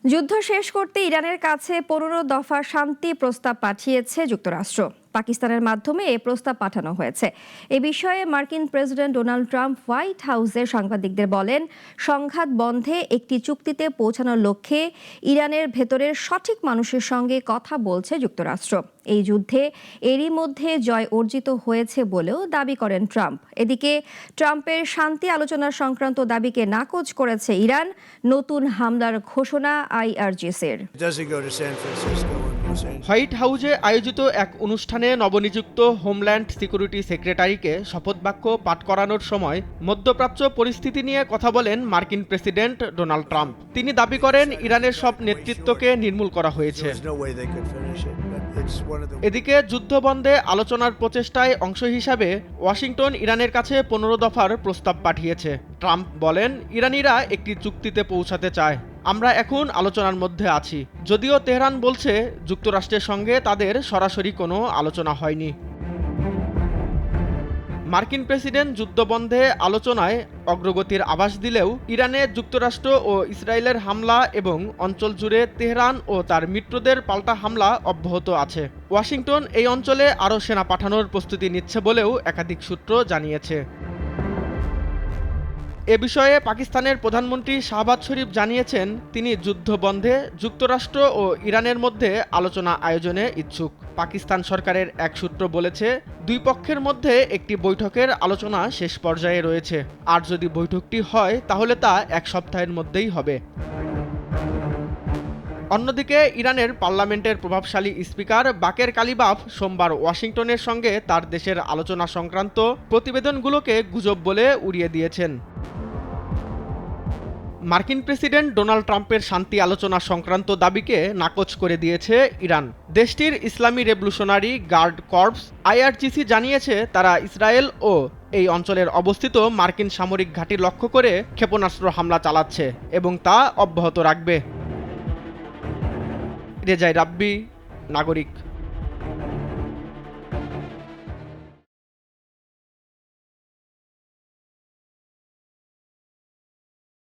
যুদ্ধ শেষ করতে ইরানের কাছে ১৫ দফা শান্তি প্রস্তাব পাঠিয়েছে যুক্তরাষ্ট্র। পাকিস্তানের মাধ্যমে এ প্রস্তাব পাঠানো হয়েছে। এ বিষয়ে মার্কিন প্রেসিডেন্ট ডোনাল্ড ট্রাম্প হোয়াইট হাউসে সাংবাদিকদের বলেন, সংঘাত বন্ধে একটি চুক্তিতে পৌঁছানোর লক্ষ্যে ইরানের ভেতরের সঠিক মানুষের সঙ্গে কথা বলছে যুক্তরাষ্ট্র। এই যুদ্ধে এরই মধ্যে জয় অর্জিত হয়েছে বলেও দাবি করেন ট্রাম্প। এদিকে ট্রাম্পের শান্তি আলোচনা সংক্রান্ত দাবিকে নাকচ করেছে ইরান। নতুন হামলার ঘোষণা আইআরজিসির। হোয়াইট হাউসে আয়োজিত এক অনুষ্ঠানে নবনিযুক্ত হোমল্যান্ড সিকিউরিটি সেক্রেটারিকে শপথবাক্য পাঠ করানোর সময় মধ্যপ্রাচ্য পরিস্থিতি নিয়ে কথা বলেন মার্কিন প্রেসিডেন্ট ডোনাল্ড ট্রাম্প। তিনি দাবি করেন ইরানের সব নেতৃত্বকে নির্মূল করা হয়েছে। এদিকে যুদ্ধবন্ধে আলোচনার প্রচেষ্টায় অংশ হিসাবে ওয়াশিংটন ইরানের কাছে ১৫ দফার প্রস্তাব পাঠিয়েছে। ট্রাম্প বলেন, ইরানিরা একটি চুক্তিতে পৌঁছাতে চায়। আমরা এখন আলোচনার মধ্যে আছি। যদিও তেহরান বলছে যুক্তরাষ্ট্রের সঙ্গে তাদের সরাসরি কোনো আলোচনা হয়নি। মার্কিন প্রেসিডেন্ট যুদ্ধবন্ধে আলোচনায় অগ্রগতির আভাস দিলেও ইরানে যুক্তরাষ্ট্র ও ইসরায়েলের হামলা এবং অঞ্চল জুড়ে তেহরান ও তার মিত্রদের পাল্টা হামলা অব্যাহত আছে। ওয়াশিংটন এই অঞ্চলে আরও সেনা পাঠানোর প্রস্তুতি নিচ্ছে বলেও একাধিক সূত্র জানিয়েছে। এ বিষয়ে পাকিস্তানের প্রধানমন্ত্রী শাহবাজ শরীফ জানিয়েছেন, তিনি যুদ্ধ বন্ধে যুক্তরাষ্ট্র ও ইরানের মধ্যে আলোচনা আয়োজনে ইচ্ছুক। পাকিস্তান সরকারের এক সূত্র বলেছে, দুই পক্ষের মধ্যে একটি বৈঠকের আলোচনা শেষ পর্যায়ে রয়েছে। আর যদি বৈঠকটি হয় তাহলে তা এক সপ্তাহের মধ্যেই হবে। অন্যদিকে ইরানের পার্লামেন্টের প্রভাবশালী স্পিকার বাকের কালিবাফ সোমবার ওয়াশিংটনের সঙ্গে তার দেশের আলোচনা সংক্রান্ত প্রতিবেদনগুলোকে গুজব বলে উড়িয়ে দিয়েছেন। মার্কিন প্রেসিডেন্ট ডোনাল্ড ট্রাম্পের শান্তি আলোচনা সংক্রান্ত দাবিকে নাকচ করে দিয়েছে ইরান। দেশটির ইসলামী রেভলিউশনারি গার্ড কর্পস আইআরজিসি জানিয়েছে, তারা ইসরায়েল ও এই অঞ্চলের অবস্থিত মার্কিন সামরিক ঘাঁটি লক্ষ্য করে ক্ষেপণাস্ত্র হামলা চালাচ্ছে এবং তা অব্যাহত রাখবে। রেজাই রাব্বি, নাগরিক।